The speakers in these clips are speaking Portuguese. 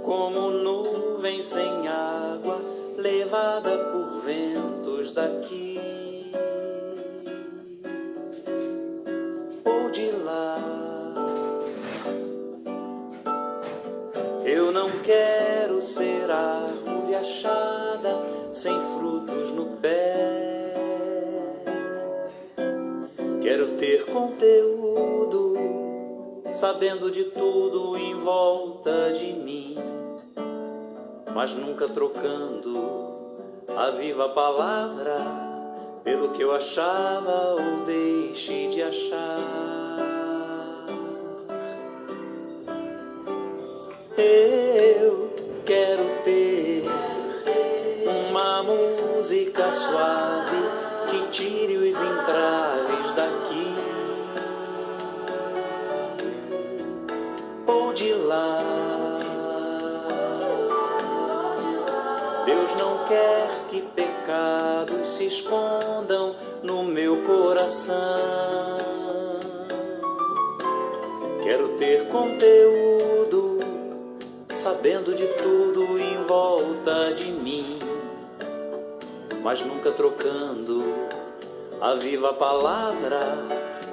como nuvem sem água, levada por ventos daqui ou de lá. Eu não quero ser árvore achada, sem frutos no pé. Quero ter conteúdo, sabendo de tudo em volta de mim, mas nunca trocando a viva palavra pelo que eu achava ou deixe de achar. Eu quero ter uma música suave que tire os entraves daqui ou de lá. Deus não quer que pecados se escondam no meu coração. Quero ter conteúdo, sabendo de tudo em volta de mim, mas nunca trocando a viva palavra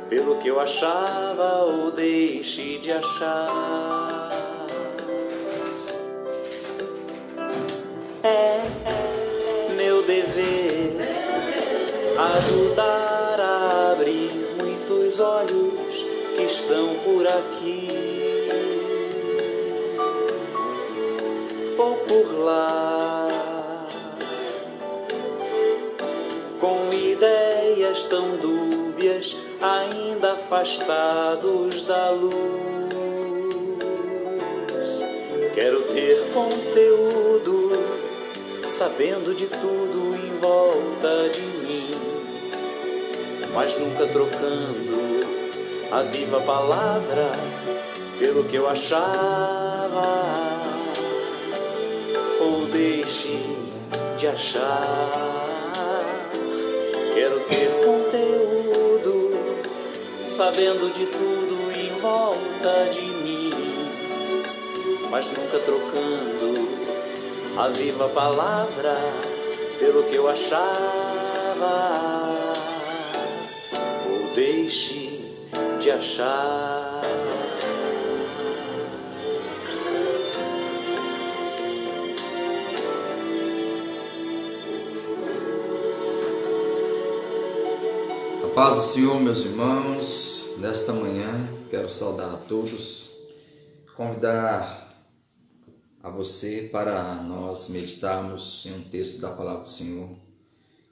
pelo que eu achava ou deixe de achar. É meu dever ajudar a abrir muitos olhos que estão por aqui ou por lá, com ideias tão dúbias, ainda afastados da luz. Quero ter conteúdo, sabendo de tudo em volta de mim, mas nunca trocando a viva palavra pelo que eu achava ou deixe de achar. Quero ter conteúdo, sabendo de tudo em volta de mim, mas nunca trocando a viva palavra pelo que eu achava ou deixe de achar. A paz do Senhor, meus irmãos. Nesta manhã quero saudar a todos, convidar a você para nós meditarmos em um texto da Palavra do Senhor,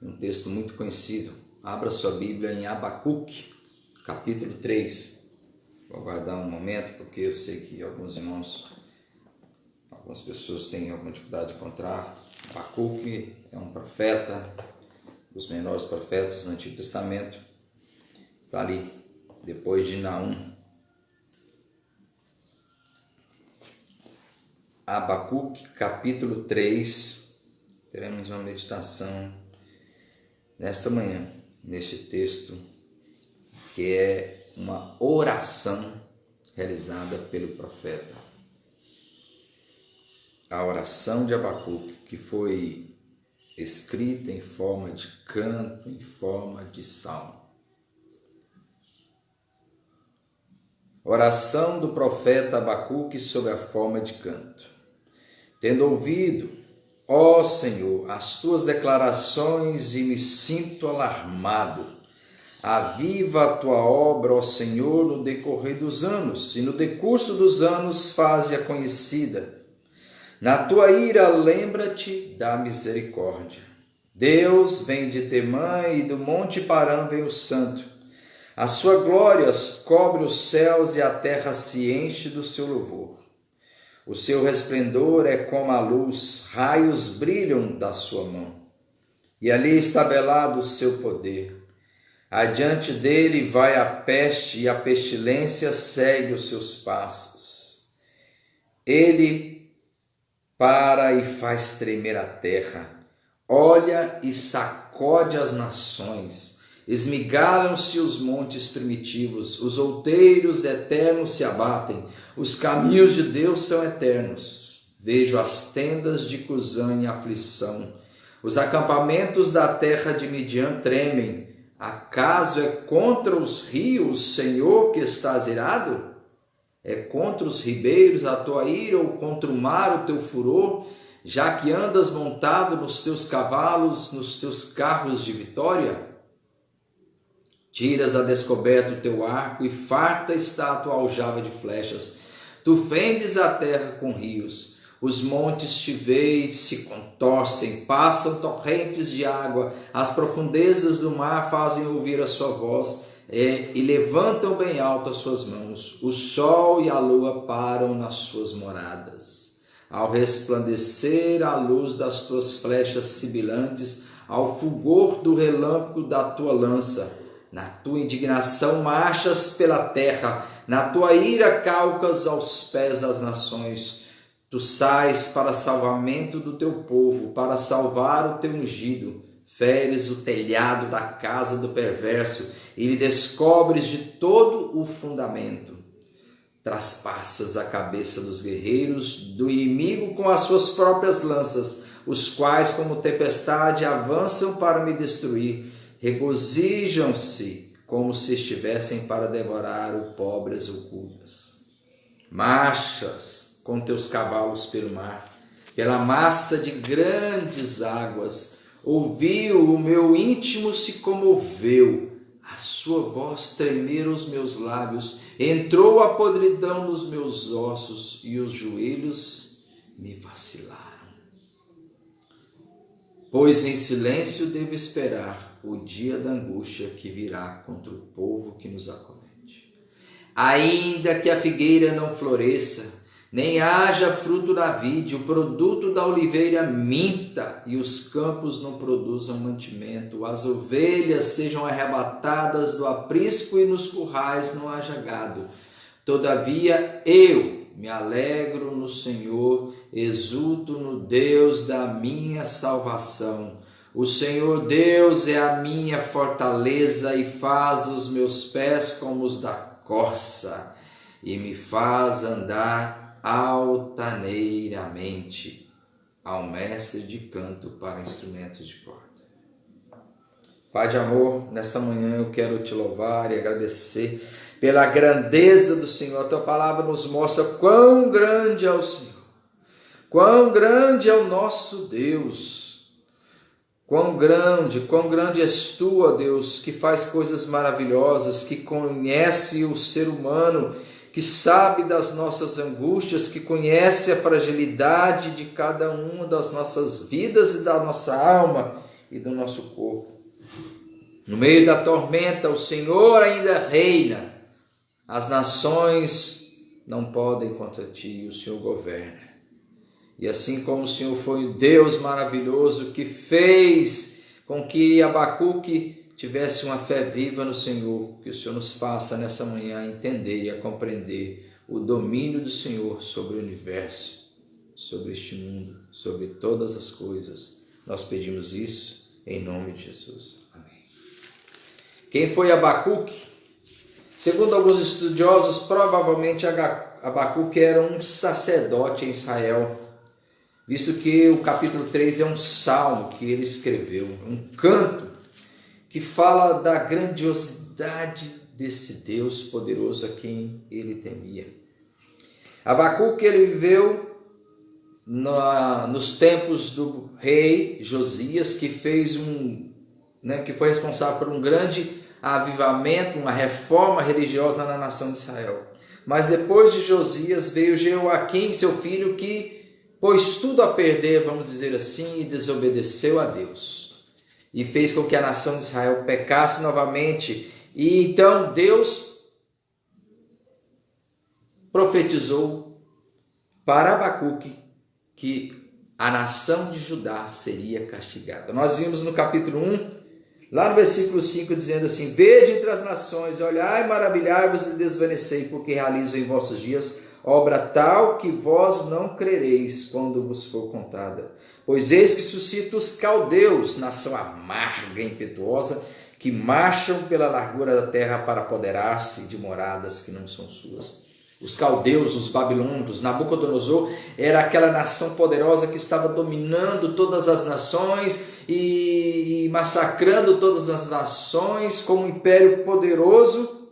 um texto muito conhecido. Abra sua Bíblia em Abacuque, capítulo 3. Vou aguardar um momento, porque eu sei que alguns irmãos, algumas pessoas têm alguma dificuldade de encontrar. Abacuque é um profeta, dos menores profetas no Antigo Testamento. Está ali, depois de Naum. Abacuque, capítulo 3, teremos uma meditação nesta manhã, neste texto, que é uma oração realizada pelo profeta. A oração de Abacuque, que foi escrita em forma de canto, em forma de salmo. Oração do profeta Abacuque sob a forma de canto. Tendo ouvido, ó Senhor, as tuas declarações e me sinto alarmado. Aviva a tua obra, ó Senhor, no decorrer dos anos, e no decurso dos anos faze-a conhecida. Na tua ira lembra-te da misericórdia. Deus vem de Temã e do monte Parã vem o santo. A sua glória cobre os céus e a terra se enche do seu louvor. O seu resplendor é como a luz, raios brilham da sua mão. E ali está velado o seu poder. Adiante dele vai a peste e a pestilência segue os seus passos. Ele para e faz tremer a terra. Olha e sacode as nações. Esmigalham-se os montes primitivos, os outeiros eternos se abatem, os caminhos de Deus são eternos. Vejo as tendas de Cusã em aflição. Os acampamentos da terra de Midian tremem. Acaso é contra os rios, Senhor, que estás irado? É contra os ribeiros a tua ira, ou contra o mar o teu furor, já que andas montado nos teus cavalos, nos teus carros de vitória? Tiras a descoberto o teu arco, e farta está a tua aljava de flechas. Tu fendes a terra com rios. Os montes te veem e se contorcem, passam torrentes de água. As profundezas do mar fazem ouvir a sua voz, e levantam bem alto as suas mãos. O sol e a lua param nas suas moradas. Ao resplandecer a luz das tuas flechas sibilantes, ao fulgor do relâmpago da tua lança, na tua indignação marchas pela terra, na tua ira calcas aos pés das nações. Tu sais para salvamento do teu povo, para salvar o teu ungido. Feres o telhado da casa do perverso e lhe descobres de todo o fundamento. Traspassas a cabeça dos guerreiros do inimigo com as suas próprias lanças, os quais, como tempestade, avançam para me destruir. Regozijam-se como se estivessem para devorar o pobre as ocultas. Marchas com teus cavalos pelo mar, pela massa de grandes águas. Ouviu, o meu íntimo se comoveu, a sua voz tremeram os meus lábios, entrou a podridão nos meus ossos e os joelhos me vacilaram. Pois em silêncio devo esperar o dia da angústia que virá contra o povo que nos acomete. Ainda que a figueira não floresça, nem haja fruto da vide, o produto da oliveira minta, e os campos não produzam mantimento, as ovelhas sejam arrebatadas do aprisco e nos currais não haja gado. Todavia eu me alegro no Senhor, exulto no Deus da minha salvação. O Senhor Deus é a minha fortaleza e faz os meus pés como os da corça e me faz andar altaneiramente, ao mestre de canto para instrumentos de corda. Pai de amor, nesta manhã eu quero te louvar e agradecer pela grandeza do Senhor. A tua palavra nos mostra quão grande é o Senhor, quão grande é o nosso Deus, quão grande és tu, ó Deus, que faz coisas maravilhosas, que conhece o ser humano, que sabe das nossas angústias, que conhece a fragilidade de cada uma das nossas vidas e da nossa alma e do nosso corpo. No meio da tormenta, o Senhor ainda reina. As nações não podem contra ti, o Senhor governa. E assim como o Senhor foi um Deus maravilhoso que fez com que Abacuque tivesse uma fé viva no Senhor, que o Senhor nos faça nessa manhã entender e a compreender o domínio do Senhor sobre o universo, sobre este mundo, sobre todas as coisas. Nós pedimos isso em nome de Jesus. Amém. Quem foi Abacuque? Segundo alguns estudiosos, provavelmente Abacuque era um sacerdote em Israel, visto que o capítulo 3 é um salmo que ele escreveu, um canto que fala da grandiosidade desse Deus poderoso a quem ele temia. Abacuque ele viveu nos tempos do rei Josias, que fez que foi responsável por um grande avivamento, uma reforma religiosa na nação de Israel. Mas depois de Josias veio Jeoaquim, seu filho, que pôs tudo a perder, vamos dizer assim, e desobedeceu a Deus. E fez com que a nação de Israel pecasse novamente. E então Deus profetizou para Abacuque que a nação de Judá seria castigada. Nós vimos no capítulo 1, lá no versículo 5, dizendo assim: Vede entre as nações, olhai, maravilhai-vos e desvanecei, porque realizo em vossos dias obra tal que vós não crereis quando vos for contada. Pois eis que suscito os caldeus, nação amarga e impetuosa, que marcham pela largura da terra para apoderar-se de moradas que não são suas. Os caldeus, os babilônicos, Nabucodonosor era aquela nação poderosa que estava dominando todas as nações e massacrando todas as nações como um império poderoso,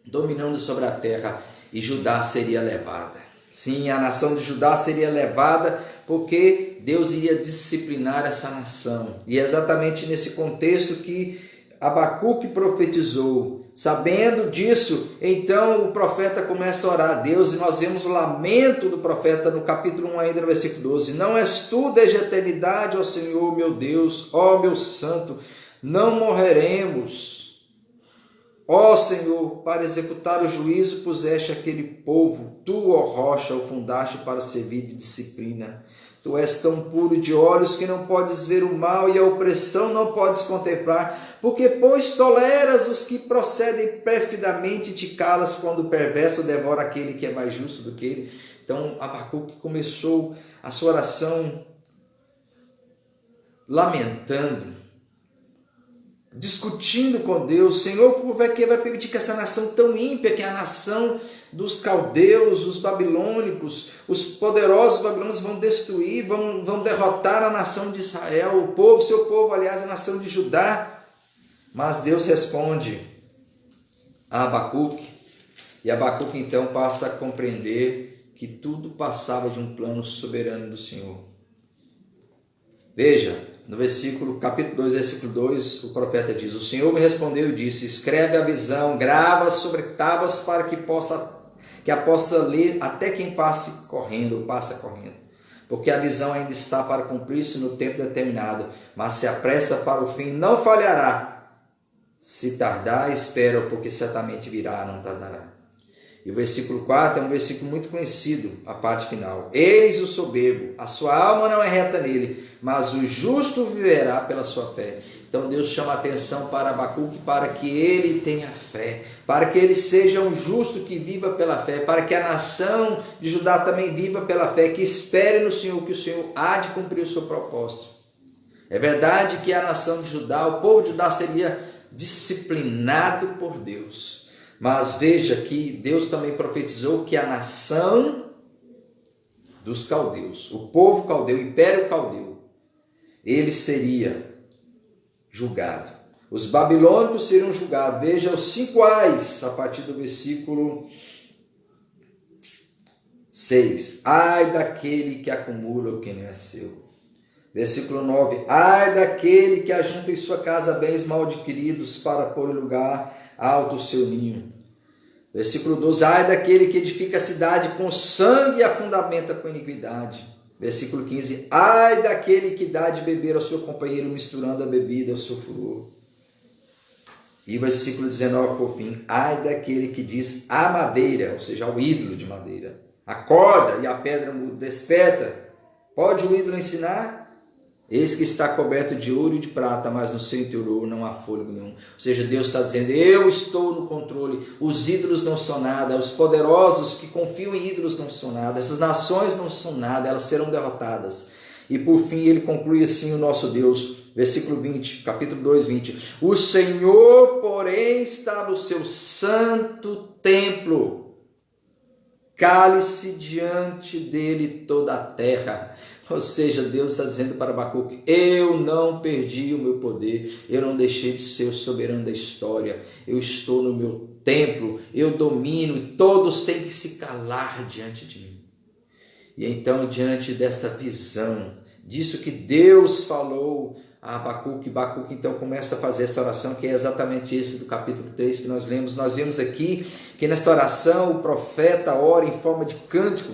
dominando sobre a terra, e Judá seria levada. Sim, a nação de Judá seria levada porque Deus iria disciplinar essa nação. E é exatamente nesse contexto que Abacuque profetizou. Sabendo disso, então o profeta começa a orar a Deus, e nós vemos o lamento do profeta no capítulo 1, ainda no versículo 12. Não és tu desde a eternidade, ó Senhor meu Deus, ó meu santo, não morreremos. Ó Senhor, para executar o juízo puseste aquele povo, tu, ó rocha, o fundaste para servir de disciplina. Tu és tão puro de olhos que não podes ver o mal e a opressão não podes contemplar, porque pois toleras os que procedem perfidamente e te calas quando o perverso devora aquele que é mais justo do que ele. Então Abacuque começou a sua oração lamentando, discutindo com Deus. Senhor, por que vai permitir que essa nação tão ímpia, que é a nação dos caldeus, os babilônicos, os poderosos babilônicos vão destruir, vão derrotar a nação de Israel, o povo, seu povo, aliás, a nação de Judá? Mas Deus responde a Abacuque, e Abacuque então passa a compreender que tudo passava de um plano soberano do Senhor. Veja, no capítulo 2, versículo 2, o profeta diz: o Senhor me respondeu e disse: escreve a visão, grava sobre tábuas para que a possa ler até quem passa correndo, porque a visão ainda está para cumprir-se no tempo determinado, mas se apressa para o fim, não falhará. Se tardar, espera, porque certamente virá, não tardará. E o versículo 4 é um versículo muito conhecido, a parte final. Eis o soberbo, a sua alma não é reta nele, mas o justo viverá pela sua fé. Então Deus chama a atenção para Abacuque para que ele tenha fé, para que ele seja um justo que viva pela fé, para que a nação de Judá também viva pela fé, que espere no Senhor, que o Senhor há de cumprir o seu propósito. É verdade que a nação de Judá, o povo de Judá seria disciplinado por Deus, mas veja que Deus também profetizou que a nação dos caldeus, o povo caldeu, o império caldeu, ele seria julgado. Os babilônicos seriam julgados. Veja os 5 ais, a partir do versículo 6. Ai daquele que acumula o que não é seu. Versículo 9. Ai daquele que ajunta em sua casa bens mal adquiridos para pôr em lugar alto o seu ninho. Versículo 12. Ai daquele que edifica a cidade com sangue e a fundamenta com iniquidade. Versículo 15. Ai daquele que dá de beber ao seu companheiro, misturando a bebida ao seu furor. E versículo 19 por fim. Ai daquele que diz à madeira, ou seja, ao ídolo de madeira: acorda, e a pedra desperta. Pode o ídolo ensinar? Eis que está coberto de ouro e de prata, mas no seu interior não há fôlego nenhum. Ou seja, Deus está dizendo: eu estou no controle. Os ídolos não são nada, os poderosos que confiam em ídolos não são nada, essas nações não são nada, elas serão derrotadas. E por fim ele conclui assim o nosso Deus, versículo 20, capítulo 2, 20. O Senhor, porém, está no seu santo templo, cale-se diante dele toda a terra. Ou seja, Deus está dizendo para Abacuque: eu não perdi o meu poder, eu não deixei de ser o soberano da história, eu estou no meu templo, eu domino e todos têm que se calar diante de mim. E então, diante desta visão, disso que Deus falou a Abacuque, Abacuque então começa a fazer essa oração, que é exatamente esse do capítulo 3 que nós lemos. Nós vemos aqui que nesta oração o profeta ora em forma de cântico,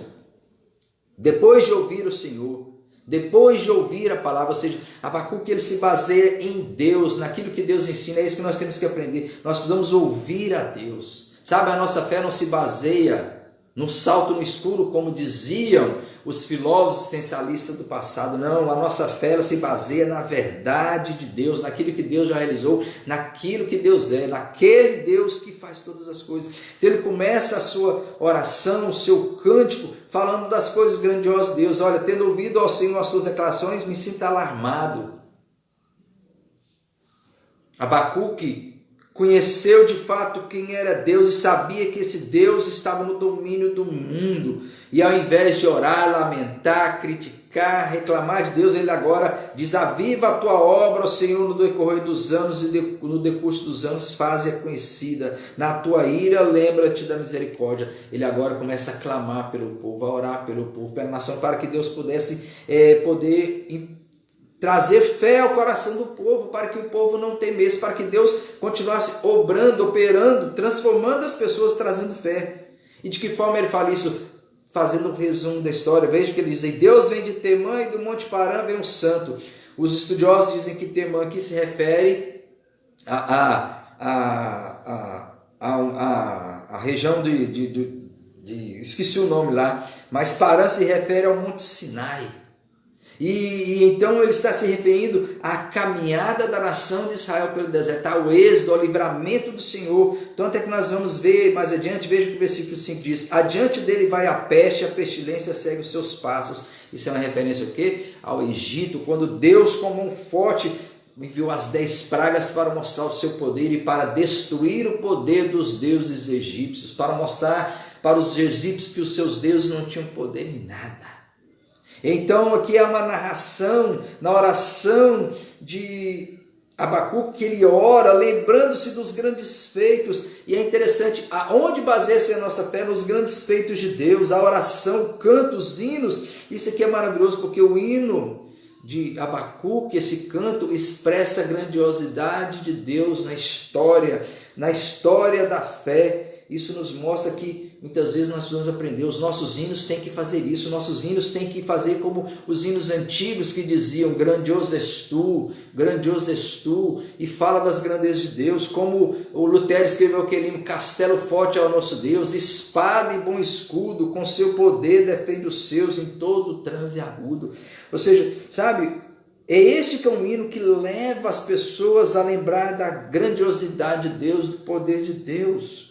depois de ouvir o Senhor, depois de ouvir a palavra. Ou seja, Abacuque ele se baseia em Deus, naquilo que Deus ensina. É isso que nós temos que aprender. Nós precisamos ouvir a Deus, sabe? A nossa fé não se baseia num salto no escuro, como diziam os filósofos existencialistas do passado. Não, a nossa fé ela se baseia na verdade de Deus, naquilo que Deus já realizou, naquilo que Deus é, naquele Deus que faz todas as coisas. Então ele começa a sua oração, o seu cântico, falando das coisas grandiosas de Deus. Olha, tendo ouvido ao Senhor as suas declarações, me sinto alarmado. Abacuque conheceu de fato quem era Deus e sabia que esse Deus estava no domínio do mundo. E ao invés de orar, lamentar, criticar, reclamar de Deus, ele agora diz: aviva a tua obra, ó Senhor, no decorrer dos anos, e no decurso dos anos faze-a conhecida. Na tua ira, lembra-te da misericórdia. Ele agora começa a clamar pelo povo, a orar pelo povo, pela nação, para que Deus pudesse trazer fé ao coração do povo, para que o povo não temesse, para que Deus continuasse obrando, operando, transformando as pessoas, trazendo fé. E de que forma ele fala isso? Fazendo um resumo da história. Veja que ele diz: Deus vem de Temã, e do Monte Parã vem um santo. Os estudiosos dizem que Temã aqui se refere a região esqueci o nome lá, mas Parã se refere ao Monte Sinai. E então ele está se referindo à caminhada da nação de Israel pelo deserto, ao êxodo, ao livramento do Senhor. Tanto é que nós vamos ver mais adiante, veja que o versículo 5 diz: adiante dele vai a peste, a pestilência segue os seus passos. Isso é uma referência ao quê? Ao Egito, quando Deus, como um forte, enviou as 10 pragas para mostrar o seu poder e para destruir o poder dos deuses egípcios, para mostrar para os egípcios que os seus deuses não tinham poder em nada. Então aqui é uma narração, na oração de Abacuque, que ele ora, lembrando-se dos grandes feitos. E é interessante, aonde baseia-se a nossa fé? Nos grandes feitos de Deus, a oração, o canto, os hinos. Isso aqui é maravilhoso, porque o hino de Abacuque, esse canto, expressa a grandiosidade de Deus na história da fé. Isso nos mostra que muitas vezes nós precisamos aprender. Os nossos hinos têm que fazer isso. Os nossos hinos têm que fazer como os hinos antigos que diziam: grandioso és tu, e fala das grandezas de Deus. Como o Lutero escreveu aquele hino: castelo forte é o nosso Deus, espada e bom escudo, com seu poder defende os seus em todo transe agudo. Ou seja, sabe, é este que é um hino que leva as pessoas a lembrar da grandiosidade de Deus, do poder de Deus.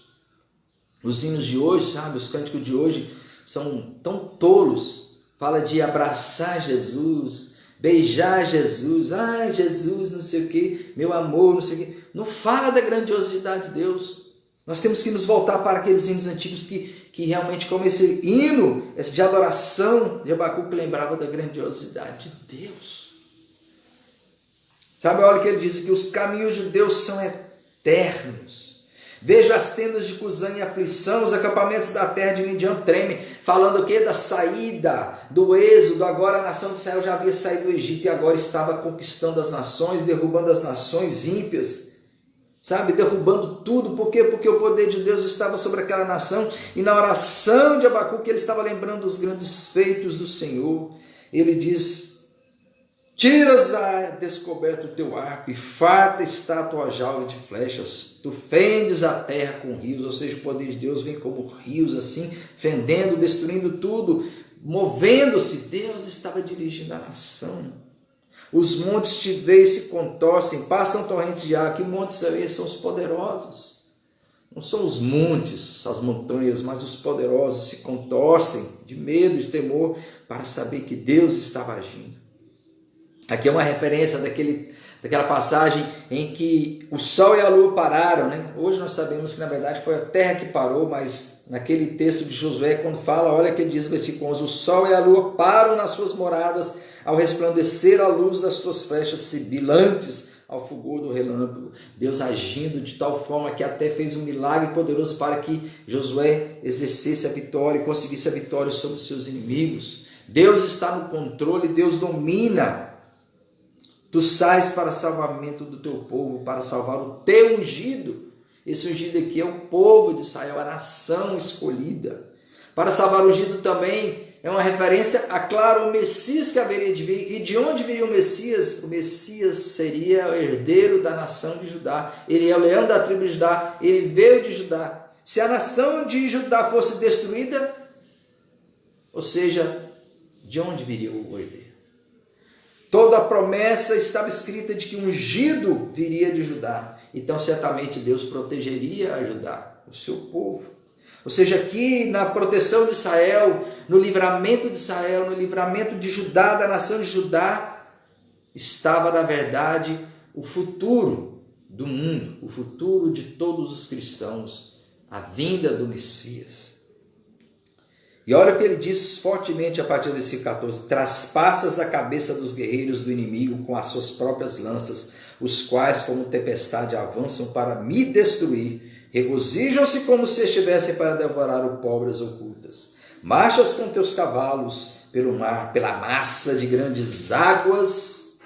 Os hinos de hoje, sabe, os cânticos de hoje são tão tolos. Fala de abraçar Jesus, beijar Jesus, ai Jesus, não sei o que, meu amor, não sei o que. Não fala da grandiosidade de Deus. Nós temos que nos voltar para aqueles hinos antigos que realmente, como esse hino de adoração de Abacuque, lembrava da grandiosidade de Deus. Sabe, olha o que ele diz, que os caminhos de Deus são eternos. Vejo as tendas de Cusã em aflição, os acampamentos da terra de Midian tremem. Falando o quê? Da saída, do êxodo. Agora a nação de Israel já havia saído do Egito e agora estava conquistando as nações, derrubando as nações ímpias. Sabe, derrubando tudo. Por quê? Porque o poder de Deus estava sobre aquela nação. E na oração de Abacuque ele estava lembrando os grandes feitos do Senhor. Ele diz: tiras a descoberto o teu arco, e farta está a tua jaula de flechas. Tu fendes a terra com rios. Ou seja, o poder de Deus vem como rios, assim, fendendo, destruindo tudo, movendo-se. Deus estava dirigindo a nação. Os montes te veem e se contorcem, passam torrentes de água. Que montes são esses? São os poderosos. Não são os montes, as montanhas, mas os poderosos se contorcem de medo, de temor, para saber que Deus estava agindo. Aqui é uma referência daquela passagem em que o sol e a lua pararam, né? Hoje nós sabemos que na verdade foi a terra que parou, mas naquele texto de Josué, quando fala, olha que ele diz no versículo 11: o sol e a lua param nas suas moradas ao resplandecer a luz das suas flechas sibilantes ao fulgor do relâmpago. Deus agindo de tal forma que até fez um milagre poderoso para que Josué exercesse a vitória e conseguisse a vitória sobre os seus inimigos. Deus está no controle, Deus domina. Tu sais para salvamento do teu povo, para salvar o teu ungido. Esse ungido aqui é o povo de Israel, a nação escolhida. Para salvar o ungido também é uma referência a, claro, o Messias que haveria de vir. E de onde viria o Messias? O Messias seria o herdeiro da nação de Judá. Ele é o leão da tribo de Judá, ele veio de Judá. Se a nação de Judá fosse destruída, ou seja, de onde viria o herdeiro? Toda a promessa estava escrita de que um ungido viria de Judá. Então, certamente, Deus protegeria a Judá, o seu povo. Ou seja, aqui na proteção de Israel, no livramento de Israel, no livramento de Judá, da nação de Judá, estava, na verdade, o futuro do mundo, o futuro de todos os cristãos, a vinda do Messias. E olha o que ele diz fortemente a partir do versículo 14: traspassas a cabeça dos guerreiros do inimigo com as suas próprias lanças, os quais como tempestade avançam para me destruir, regozijam-se como se estivessem para devorar o pobre as ocultas. Marchas com teus cavalos pelo mar, pela massa de grandes águas.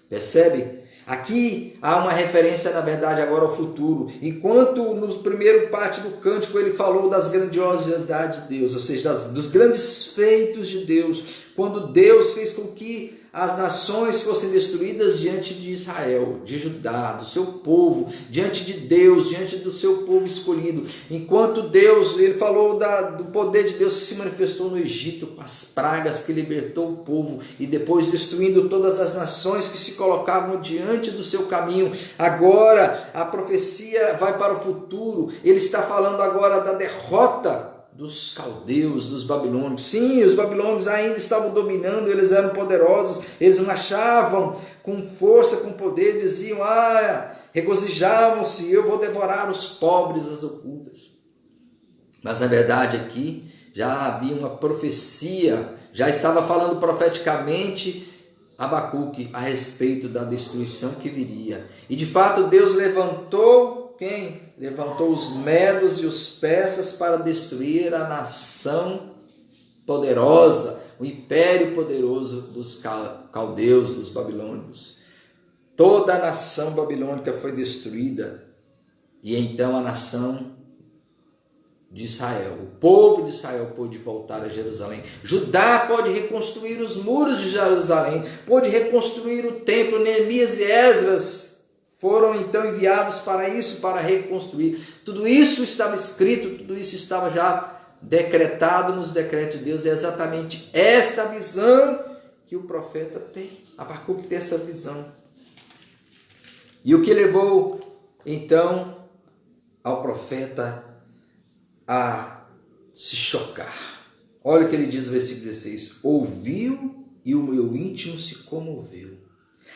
Percebe? Aqui há uma referência, na verdade, agora ao futuro. Enquanto no primeiro parte do cântico ele falou das grandiosidades de Deus, ou seja, dos grandes feitos de Deus, quando Deus fez com que as nações fossem destruídas diante de Israel, de Judá, do seu povo, diante de Deus, diante do seu povo escolhido. Enquanto Deus, ele falou do poder de Deus que se manifestou no Egito, com as pragas que libertou o povo, e depois destruindo todas as nações que se colocavam diante do seu caminho. Agora a profecia vai para o futuro, ele está falando agora da derrota dos caldeus, dos babilônios. Sim, os babilônios ainda estavam dominando, eles eram poderosos, eles marchavam com força, com poder, diziam, regozijavam-se, eu vou devorar os pobres, as ocultas. Mas na verdade aqui já havia uma profecia, já estava falando profeticamente Abacuque a respeito da destruição que viria. E de fato Deus levantou quem? Levantou os medos e os persas para destruir a nação poderosa, o império poderoso dos caldeus, dos babilônicos. Toda a nação babilônica foi destruída, e então a nação de Israel, o povo de Israel pôde voltar a Jerusalém. Judá pode reconstruir os muros de Jerusalém, pôde reconstruir o templo. Neemias e Esdras foram então enviados para isso, para reconstruir. Tudo isso estava escrito, tudo isso estava já decretado nos decretos de Deus. É exatamente esta visão que o profeta tem. Abacuque tem essa visão. E o que levou então ao profeta a se chocar? Olha o que ele diz no versículo 16: ouviu e o meu íntimo se comoveu.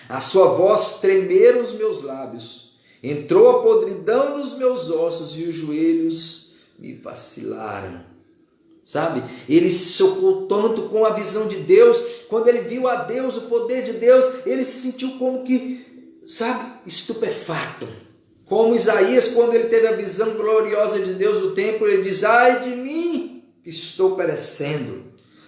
A sua voz tremeram os meus lábios, entrou a podridão nos meus ossos e os joelhos me vacilaram. Sabe? Ele se chocou tanto com a visão de Deus. Quando ele viu a Deus, o poder de Deus, ele se sentiu como que, estupefato. Como Isaías, quando ele teve a visão gloriosa de Deus do templo, ele diz, ai de mim, que estou perecendo.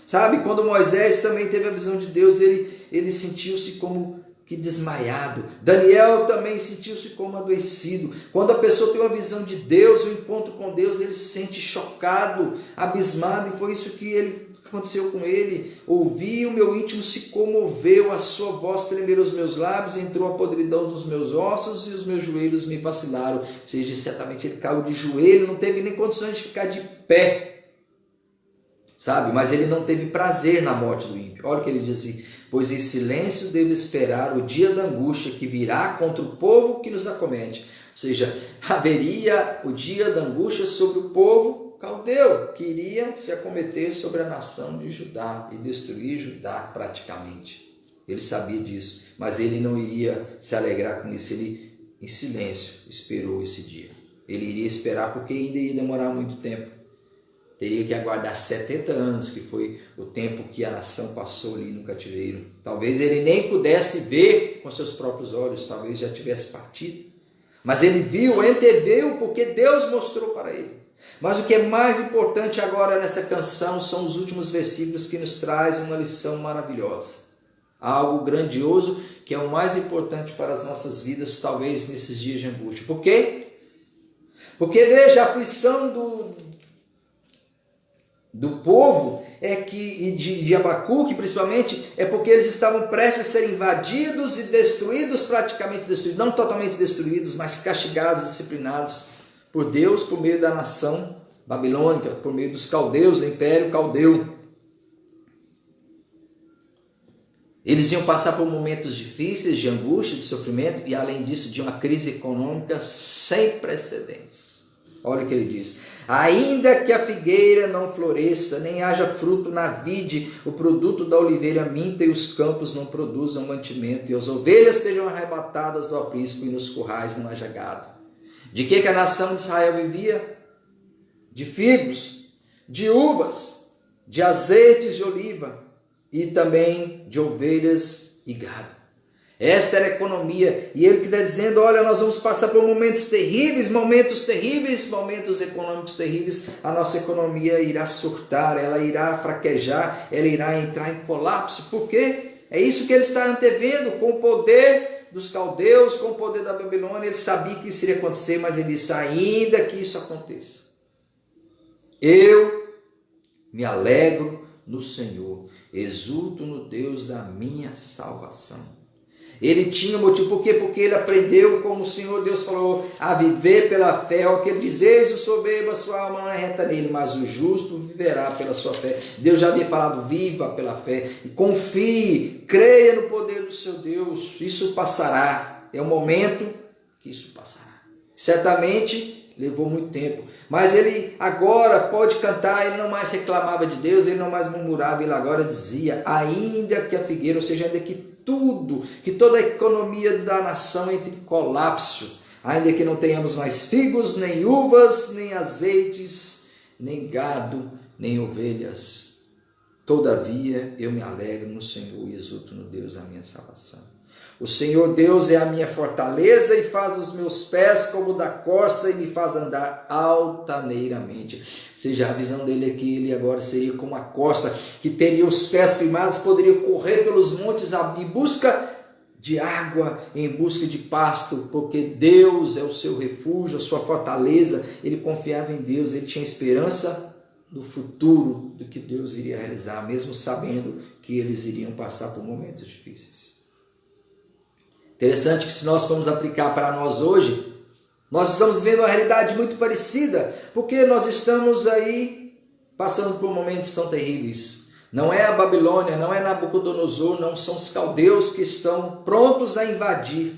Sabe? Quando Moisés também teve a visão de Deus, ele sentiu-se como que desmaiado. Daniel também sentiu-se como adoecido. Quando a pessoa tem uma visão de Deus, um encontro com Deus, ele se sente chocado, abismado, e foi isso que aconteceu com ele. Ouvi, o meu íntimo se comoveu, a sua voz tremeram os meus lábios, entrou a podridão dos meus ossos e os meus joelhos me vacilaram. Ou seja, certamente ele caiu de joelho, não teve nem condições de ficar de pé. Sabe? Mas ele não teve prazer na morte do ímpio. Olha o que ele diz assim: pois em silêncio devo esperar o dia da angústia que virá contra o povo que nos acomete. Ou seja, haveria o dia da angústia sobre o povo caldeu, que iria se acometer sobre a nação de Judá e destruir Judá praticamente. Ele sabia disso, mas ele não iria se alegrar com isso. Ele, em silêncio, esperou esse dia. Ele iria esperar porque ainda ia demorar muito tempo. Teria que aguardar 70 anos, que foi o tempo que a nação passou ali no cativeiro. Talvez ele nem pudesse ver com seus próprios olhos, talvez já tivesse partido. Mas ele viu, anteveu, porque Deus mostrou para ele. Mas o que é mais importante agora nessa canção são os últimos versículos que nos traz uma lição maravilhosa. Algo grandioso que é o mais importante para as nossas vidas, talvez nesses dias de angústia. Por quê? Porque veja, a aflição do povo e de Abacuque principalmente, é porque eles estavam prestes a ser invadidos e destruídos, praticamente destruídos, não totalmente destruídos, mas castigados, disciplinados por Deus, por meio da nação babilônica, por meio dos caldeus, do império caldeu. Eles iam passar por momentos difíceis, de angústia, de sofrimento, e além disso, de uma crise econômica sem precedentes. Olha o que ele diz: ainda que a figueira não floresça, nem haja fruto na vide, o produto da oliveira minta e os campos não produzam mantimento, e as ovelhas sejam arrebatadas do aprisco e nos currais não haja gado. De que a nação de Israel vivia? De figos, de uvas, de azeites de oliva e também de ovelhas e gado. Esta era a economia, e ele que está dizendo: olha, nós vamos passar por momentos terríveis, momentos econômicos terríveis. A nossa economia irá surtar, ela irá fraquejar, ela irá entrar em colapso. Por quê? É isso que ele está antevendo com o poder dos caldeus, com o poder da Babilônia. Ele sabia que isso iria acontecer, mas ele disse: ainda que isso aconteça, eu me alegro no Senhor, exulto no Deus da minha salvação. Ele tinha motivo, por quê? Porque ele aprendeu, como o Senhor Deus falou, a viver pela fé. O que ele diz: eis o soberbo, a sua alma não é reta nele, mas o justo viverá pela sua fé. Deus já havia falado: viva pela fé, e confie, creia no poder do seu Deus, isso passará. É um momento que isso passará. Certamente levou muito tempo, mas ele agora pode cantar. Ele não mais reclamava de Deus, ele não mais murmurava, ele agora dizia: ainda que a figueira, ou seja, ainda que toda a economia da nação entre em colapso, ainda que não tenhamos mais figos, nem uvas, nem azeites, nem gado, nem ovelhas, todavia eu me alegro no Senhor e exulto no Deus da minha salvação. O Senhor Deus é a minha fortaleza e faz os meus pés como da corça e me faz andar altaneiramente. Ou seja, a visão dele é que ele agora seria como a corça, que teria os pés firmados, poderia correr pelos montes em busca de água, em busca de pasto, porque Deus é o seu refúgio, a sua fortaleza. Ele confiava em Deus, ele tinha esperança no futuro do que Deus iria realizar, mesmo sabendo que eles iriam passar por momentos difíceis. Interessante que, se nós formos aplicar para nós hoje, nós estamos vendo uma realidade muito parecida, porque nós estamos aí passando por momentos tão terríveis. Não é a Babilônia, não é Nabucodonosor, não são os caldeus que estão prontos a invadir,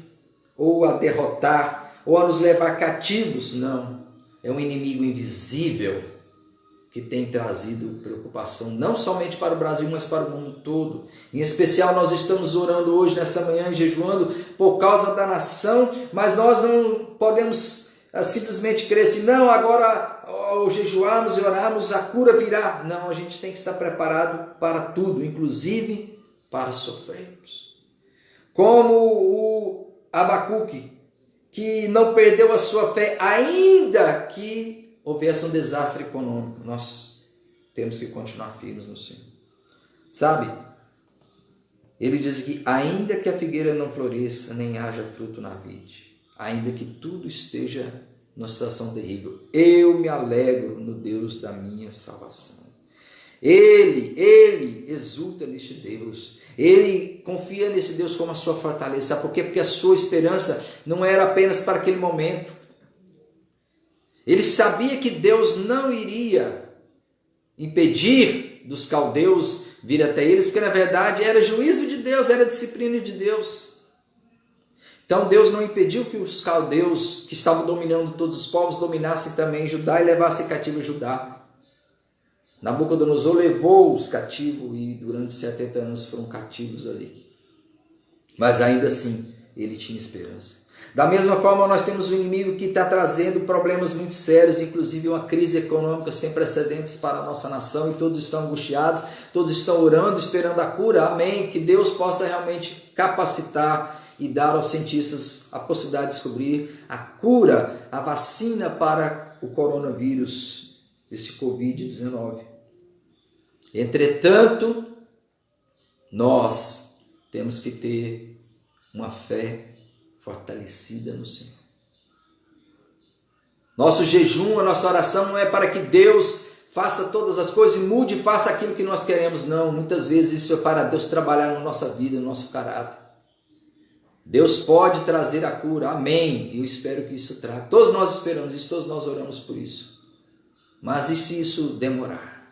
ou a derrotar, ou a nos levar cativos. Não, é um inimigo invisível que tem trazido preocupação não somente para o Brasil, mas para o mundo todo. Em especial, nós estamos orando hoje, nesta manhã, e jejuando por causa da nação, mas nós não podemos simplesmente crer assim: não, agora ao jejuarmos e orarmos, a cura virá. Não, a gente tem que estar preparado para tudo, inclusive para sofrermos. Como o Abacuque, que não perdeu a sua fé, ainda que houvesse um desastre econômico. Nós temos que continuar firmes no Senhor. Sabe? Ele diz que ainda que a figueira não floresça, nem haja fruto na vide, ainda que tudo esteja numa situação terrível, eu me alegro no Deus da minha salvação. Ele exulta neste Deus. Ele confia nesse Deus como a sua fortaleza. Sabe por quê? Porque a sua esperança não era apenas para aquele momento. Ele sabia que Deus não iria impedir dos caldeus vir até eles, porque na verdade era juízo de Deus, era disciplina de Deus. Então Deus não impediu que os caldeus, que estavam dominando todos os povos, dominassem também Judá e levassem cativo Judá. Nabucodonosor levou os cativos e durante 70 anos foram cativos ali. Mas ainda assim, ele tinha esperança. Da mesma forma, nós temos um inimigo que está trazendo problemas muito sérios, inclusive uma crise econômica sem precedentes para a nossa nação, e todos estão angustiados, todos estão orando, esperando a cura. Amém. Que Deus possa realmente capacitar e dar aos cientistas a possibilidade de descobrir a cura, a vacina para o coronavírus, esse Covid-19. Entretanto, nós temos que ter uma fé fortalecida no Senhor. Nosso jejum, a nossa oração não é para que Deus faça todas as coisas e mude e faça aquilo que nós queremos, não. Muitas vezes isso é para Deus trabalhar na nossa vida, no nosso caráter. Deus pode trazer a cura, amém. Eu espero que isso traga. Todos nós esperamos isso, todos nós oramos por isso. Mas e se isso demorar?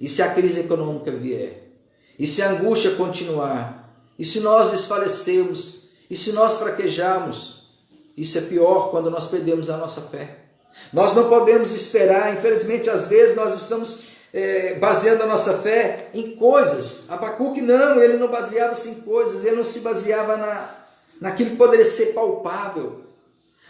E se a crise econômica vier? E se a angústia continuar? E se nós desfalecermos? E se nós fraquejarmos? Isso é pior quando nós perdemos a nossa fé. Nós não podemos esperar, infelizmente, às vezes nós estamos baseando a nossa fé em coisas. Abacuque não, ele não baseava-se em coisas, ele não se baseava naquilo que poderia ser palpável.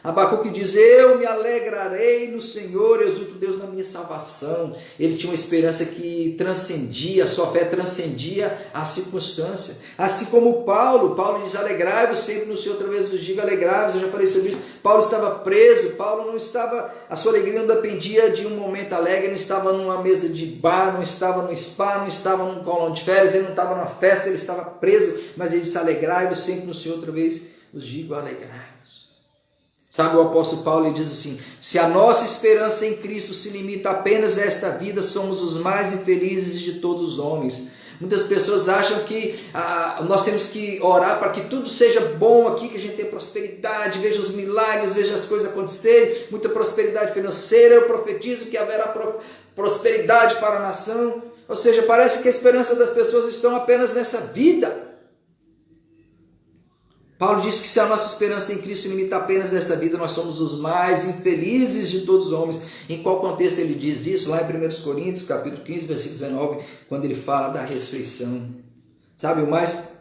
Abacuque diz: eu me alegrarei no Senhor, eu exulto Deus na minha salvação. Ele tinha uma esperança que transcendia, a sua fé transcendia a circunstância. Assim como Paulo diz: alegrai-vos sempre no Senhor, outra vez vos digo, alegrai-vos. Eu já falei sobre isso. Paulo estava preso, Paulo não estava, a sua alegria não dependia de um momento alegre, ele não estava numa mesa de bar, não estava no spa, não estava num colão de férias, ele não estava numa festa, ele estava preso, mas ele disse: alegrai-vos sempre no Senhor, outra vez vos digo, alegrai-vos. Sabe, o apóstolo Paulo ele diz assim: se a nossa esperança em Cristo se limita apenas a esta vida, somos os mais infelizes de todos os homens. Muitas pessoas acham que nós temos que orar para que tudo seja bom aqui, que a gente tenha prosperidade, veja os milagres, veja as coisas acontecerem, muita prosperidade financeira. Eu profetizo que haverá prosperidade para a nação. Ou seja, parece que a esperança das pessoas estão apenas nessa vida. Paulo diz que se a nossa esperança em Cristo se limita apenas a esta vida, nós somos os mais infelizes de todos os homens. Em qual contexto ele diz isso? Lá em 1 Coríntios, capítulo 15, versículo 19, quando ele fala da ressurreição. Sabe, o mais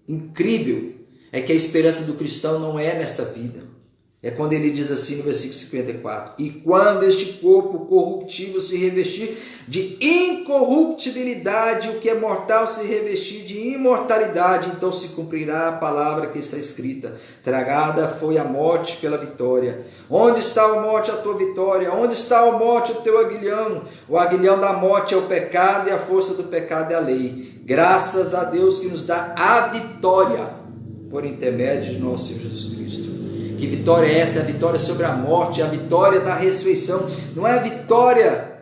incrível é que a esperança do cristão não é nesta vida. É quando ele diz assim no versículo 54: e quando este corpo corruptível se revestir de incorruptibilidade, o que é mortal se revestir de imortalidade, então se cumprirá a palavra que está escrita: tragada foi a morte pela vitória. Onde está a morte, a tua vitória? Onde está a morte, o teu aguilhão? O aguilhão da morte é o pecado, e a força do pecado é a lei. Graças a Deus que nos dá a vitória por intermédio de nosso Senhor Jesus Cristo. Que vitória é essa? É a vitória sobre a morte, é a vitória da ressurreição. Não é a vitória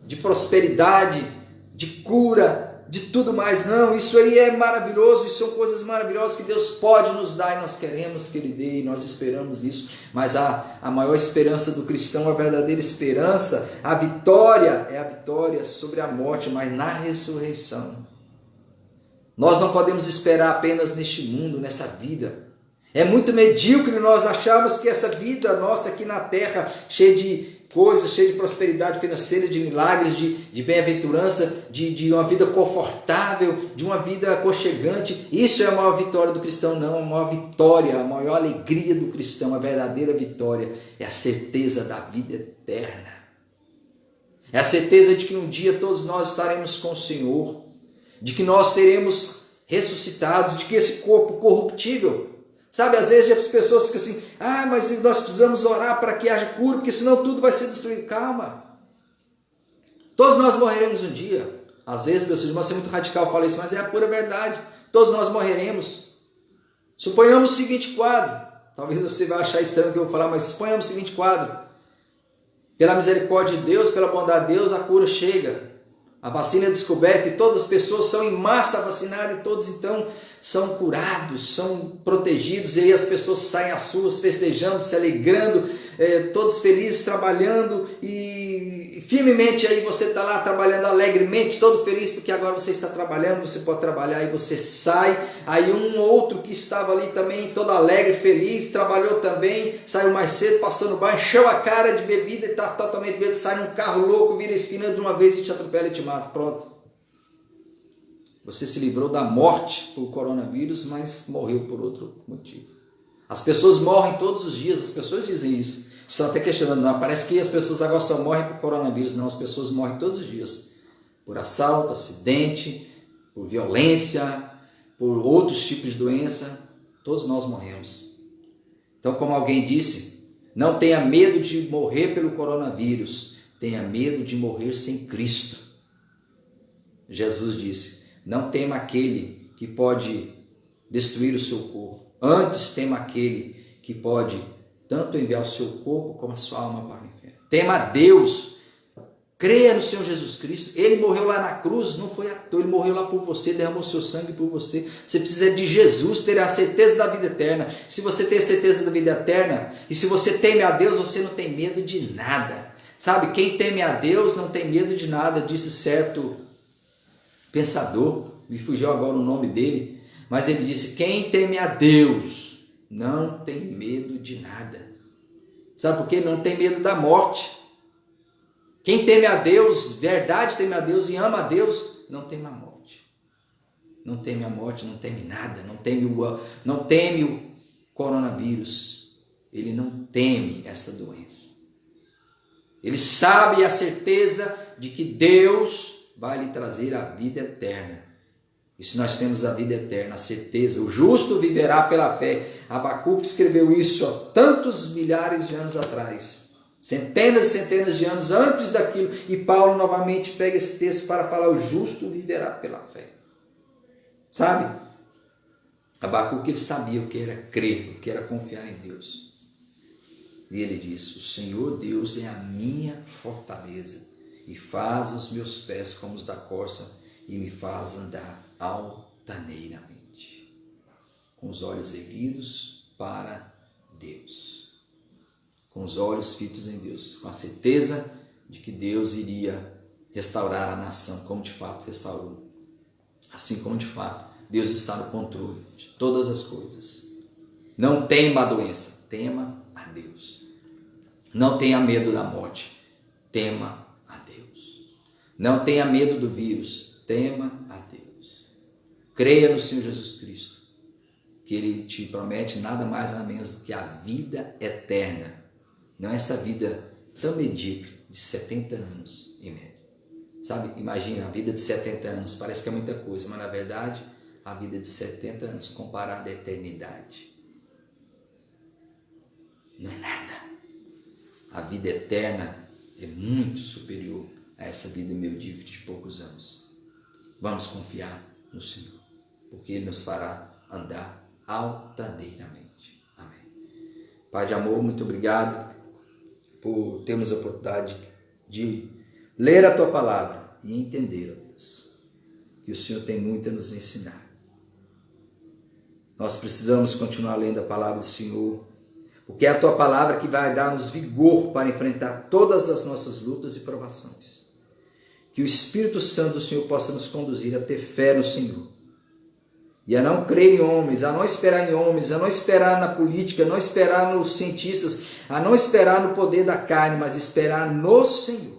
de prosperidade, de cura, de tudo mais, não. Isso aí é maravilhoso, isso são coisas maravilhosas que Deus pode nos dar e nós queremos que Ele dê e nós esperamos isso. Mas a maior esperança do cristão, a verdadeira esperança, a vitória é a vitória sobre a morte, mas na ressurreição. Nós não podemos esperar apenas neste mundo, nessa vida. É muito medíocre nós acharmos que essa vida nossa aqui na terra, cheia de coisas, cheia de prosperidade financeira, de milagres, de bem-aventurança, de uma vida confortável, de uma vida aconchegante, isso é a maior vitória do cristão. Não, a maior vitória, a maior alegria do cristão, a verdadeira vitória é a certeza da vida eterna. É a certeza de que um dia todos nós estaremos com o Senhor, de que nós seremos ressuscitados, de que esse corpo corruptível, sabe, às vezes as pessoas ficam assim: mas nós precisamos orar para que haja cura, porque senão tudo vai ser destruído. Calma, todos nós morreremos um dia. Às vezes, pessoas, mas é muito radical falar isso, mas é a pura verdade. Todos nós morreremos. Suponhamos o seguinte quadro, talvez você vai achar estranho o que eu vou falar, mas suponhamos o seguinte quadro: pela misericórdia de Deus, pela bondade de Deus, a cura chega, a vacina é descoberta e todas as pessoas são em massa vacinadas e todos então são curados, são protegidos, e aí as pessoas saem às ruas festejando, se alegrando, todos felizes, trabalhando, e firmemente aí você está lá trabalhando alegremente, todo feliz, porque agora você está trabalhando, você pode trabalhar, e você sai, aí um outro que estava ali também, todo alegre, feliz, trabalhou também, saiu mais cedo, passou no bar, encheu a cara de bebida e está totalmente bêbado, sai num carro louco, vira a esquina de uma vez e te atropela e te mata, pronto. Você se livrou da morte por coronavírus, mas morreu por outro motivo. As pessoas morrem todos os dias, as pessoas dizem isso. Estão até questionando, não, parece que as pessoas agora só morrem por coronavírus. Não, as pessoas morrem todos os dias. Por assalto, acidente, por violência, por outros tipos de doença. Todos nós morremos. Então, como alguém disse, não tenha medo de morrer pelo coronavírus. Tenha medo de morrer sem Cristo. Jesus disse: não tema aquele que pode destruir o seu corpo. Antes tema aquele que pode tanto enviar o seu corpo como a sua alma para o inferno. Tema a Deus. Creia no Senhor Jesus Cristo. Ele morreu lá na cruz, não foi à toa. Ele morreu lá por você, derramou seu sangue por você. Você precisa de Jesus, ter a certeza da vida eterna. Se você tem a certeza da vida eterna, e se você teme a Deus, você não tem medo de nada. Sabe, quem teme a Deus não tem medo de nada, disse certo pensador, me fugiu agora o nome dele, mas ele disse: quem teme a Deus não tem medo de nada. Sabe por quê? Não tem medo da morte. Quem teme a Deus, verdade teme a Deus e ama a Deus, não teme a morte. Não teme a morte, não teme nada, não teme o coronavírus. Ele não teme essa doença. Ele sabe a certeza de que Deus vai lhe trazer a vida eterna. E se nós temos a vida eterna, a certeza, o justo viverá pela fé. Abacuque escreveu isso há tantos milhares de anos atrás. Centenas e centenas de anos antes daquilo. E Paulo novamente pega esse texto para falar: o justo viverá pela fé. Sabe? Abacuque, ele sabia o que era crer, o que era confiar em Deus. E ele diz: o Senhor Deus é a minha fortaleza e faz os meus pés como os da corça e me faz andar altaneiramente, com os olhos erguidos para Deus, com os olhos fitos em Deus, com a certeza de que Deus iria restaurar a nação, como de fato restaurou. Assim como de fato Deus está no controle de todas as coisas. Não tema a doença, tema a Deus. Não tenha medo da morte, tema a Deus. Não tenha medo do vírus, tema a Deus. Creia no Senhor Jesus Cristo, que Ele te promete nada mais nada menos do que a vida eterna. Não essa vida tão medíocre de 70 anos em média. Sabe, imagina, a vida de 70 anos, parece que é muita coisa, mas na verdade, a vida de 70 anos comparada à eternidade não é nada. A vida eterna é muito superior a essa vida medíocre de poucos anos. Vamos confiar no Senhor, porque Ele nos fará andar altaneiramente. Amém. Pai de amor, muito obrigado por termos a oportunidade de ler a Tua palavra e entender, ó Deus, que o Senhor tem muito a nos ensinar. Nós precisamos continuar lendo a palavra do Senhor, porque é a Tua palavra que vai dar-nos vigor para enfrentar todas as nossas lutas e provações. Que o Espírito Santo do Senhor possa nos conduzir a ter fé no Senhor. E a não crer em homens, a não esperar em homens, a não esperar na política, a não esperar nos cientistas, a não esperar no poder da carne, mas esperar no Senhor.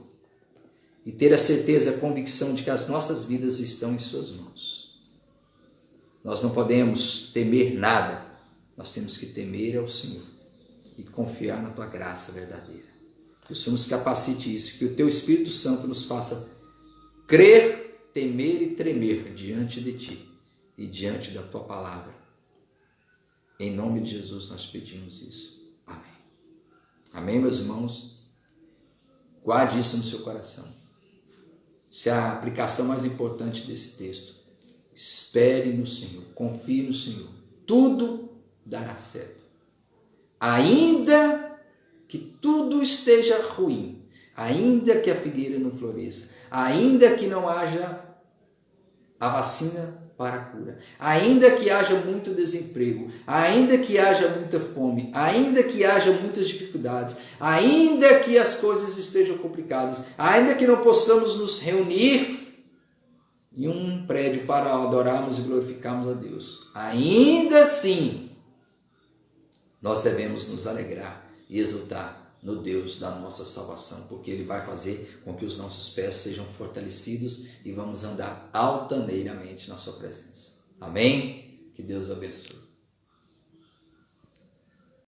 E ter a certeza, a convicção de que as nossas vidas estão em Suas mãos. Nós não podemos temer nada, nós temos que temer ao Senhor e confiar na Tua graça verdadeira. Que o Senhor nos capacite isso, que o Teu Espírito Santo nos faça crer, temer e tremer diante de Ti e diante da Tua palavra. Em nome de Jesus nós pedimos isso. Amém. Amém, meus irmãos? Guarde isso no seu coração. Essa é a aplicação mais importante desse texto. Espere no Senhor, confie no Senhor. Tudo dará certo. Ainda que tudo esteja ruim, ainda que a figueira não floresça, ainda que não haja a vacina para a cura, ainda que haja muito desemprego, ainda que haja muita fome, ainda que haja muitas dificuldades, ainda que as coisas estejam complicadas, ainda que não possamos nos reunir em um prédio para adorarmos e glorificarmos a Deus, ainda assim nós devemos nos alegrar e exultar no Deus da nossa salvação, porque Ele vai fazer com que os nossos pés sejam fortalecidos e vamos andar altaneiramente na Sua presença. Amém? Que Deus o abençoe.